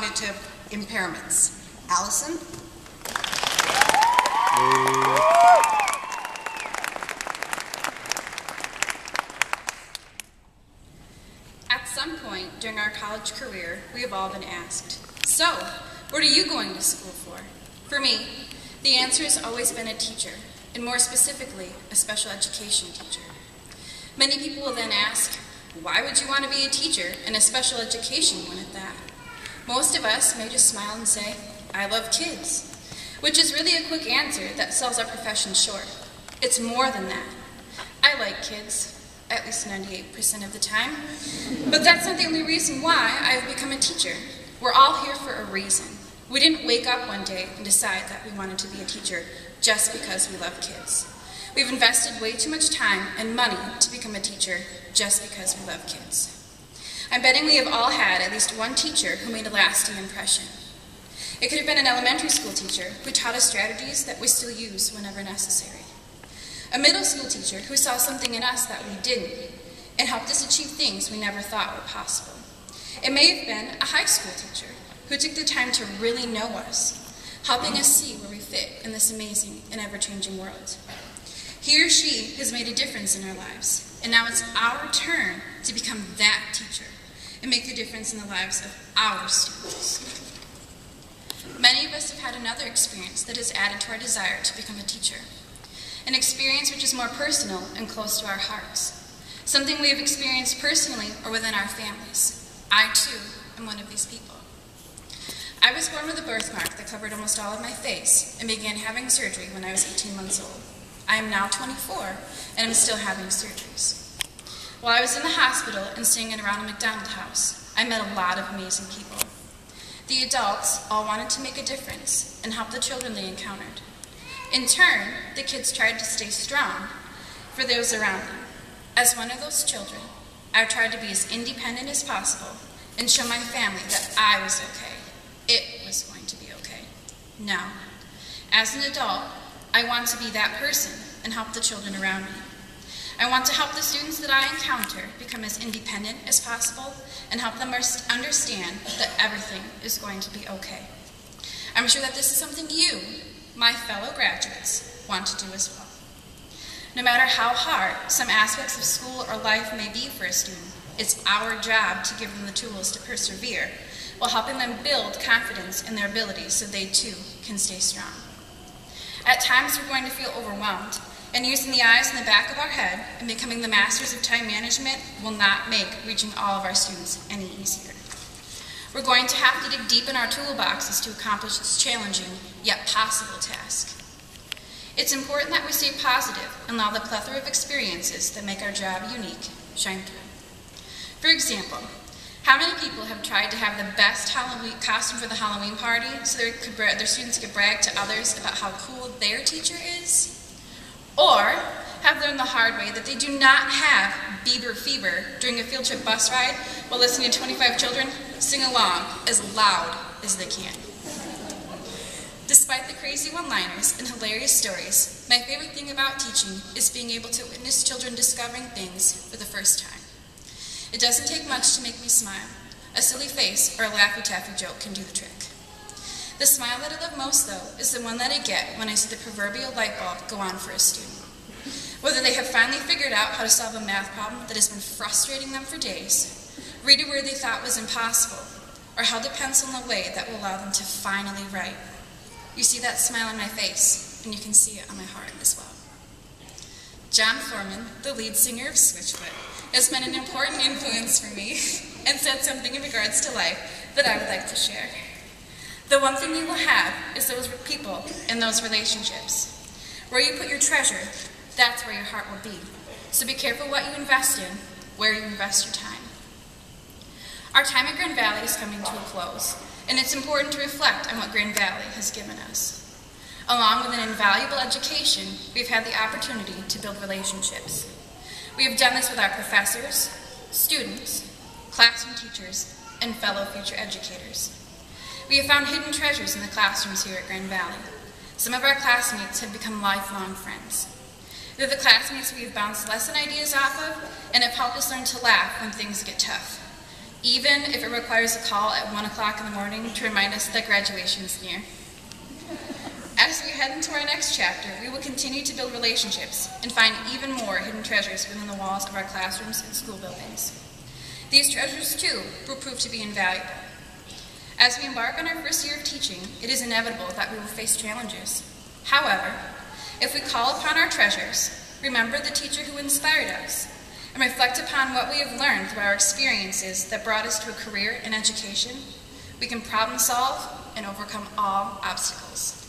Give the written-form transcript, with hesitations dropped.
cognitive impairments. Alyson? At some point during our college career, we have all been asked, so, what are you going to school for? For me, the answer has always been a teacher, and more specifically, a special education teacher. Many people will then ask, why would you want to be a teacher and a special education one at that? Most of us may just smile and say, I love kids, which is really a quick answer that sells our profession short. It's more than that. I like kids, at least 98% of the time, but that's not the only reason why I've become a teacher. We're all here for a reason. We didn't wake up one day and decide that we wanted to be a teacher just because we love kids. We've invested way too much time and money to become a teacher just because we love kids. I'm betting we have all had at least one teacher who made a lasting impression. It could have been an elementary school teacher who taught us strategies that we still use whenever necessary. A middle school teacher who saw something in us that we didn't and helped us achieve things we never thought were possible. It may have been a high school teacher who took the time to really know us, helping us see where we fit in this amazing and ever-changing world. He or she has made a difference in our lives, and now it's our turn to become that teacher and make the difference in the lives of our students. Many of us have had another experience that has added to our desire to become a teacher, an experience which is more personal and close to our hearts, something we have experienced personally or within our families. I, too, am one of these people. I was born with a birthmark that covered almost all of my face and began having surgery when I was 18 months old. I am now 24 and am still having surgeries. While I was in the hospital and staying in around a McDonald house, I met a lot of amazing people. The adults all wanted to make a difference and help the children they encountered. In turn, the kids tried to stay strong for those around them. As one of those children, I tried to be as independent as possible and show my family that I was okay. It was going to be okay. Now, as an adult, I want to be that person and help the children around me. I want to help the students that I encounter become as independent as possible and help them understand that everything is going to be okay. I'm sure that this is something you, my fellow graduates, want to do as well. No matter how hard some aspects of school or life may be for a student, it's our job to give them the tools to persevere while helping them build confidence in their abilities so they too can stay strong. At times we're going to feel overwhelmed, and using the eyes in the back of our head and becoming the masters of time management will not make reaching all of our students any easier. We're going to have to dig deep in our toolboxes to accomplish this challenging yet possible task. It's important that we stay positive and allow the plethora of experiences that make our job unique shine through. For example, how many people have tried to have the best Halloween costume for the Halloween party so their students could brag to others about how cool their teacher is? Or have learned the hard way that they do not have Bieber fever during a field trip bus ride while listening to 25 children sing along as loud as they can. Despite the crazy one-liners and hilarious stories, my favorite thing about teaching is being able to witness children discovering things for the first time. It doesn't take much to make me smile. A silly face or a Laffy Taffy joke can do the trick. The smile that I love most, though, is the one that I get when I see the proverbial light bulb go on for a student. Whether they have finally figured out how to solve a math problem that has been frustrating them for days, read a word they thought was impossible, or held a pencil in a way that will allow them to finally write. You see that smile on my face, and you can see it on my heart as well. John Foreman, the lead singer of Switchfoot, has been an important influence for me and said something in regards to life that I would like to share. The one thing you will have is those people and those relationships. Where you put your treasure, that's where your heart will be. So be careful what you invest in, where you invest your time. Our time at Grand Valley is coming to a close, and it's important to reflect on what Grand Valley has given us. Along with an invaluable education, we've had the opportunity to build relationships. We have done this with our professors, students, classroom teachers, and fellow future educators. We have found hidden treasures in the classrooms here at Grand Valley. Some of our classmates have become lifelong friends. They're the classmates we have bounced lesson ideas off of and have helped us learn to laugh when things get tough. even if it requires a call at 1 o'clock in the morning to remind us that graduation is near. As we head into our next chapter, we will continue to build relationships and find even more hidden treasures within the walls of our classrooms and school buildings. These treasures, too, will prove to be invaluable. As we embark on our first year of teaching, it is inevitable that we will face challenges. However, if we call upon our treasures, remember the teacher who inspired us, and reflect upon what we have learned through our experiences that brought us to a career in education, we can problem solve and overcome all obstacles.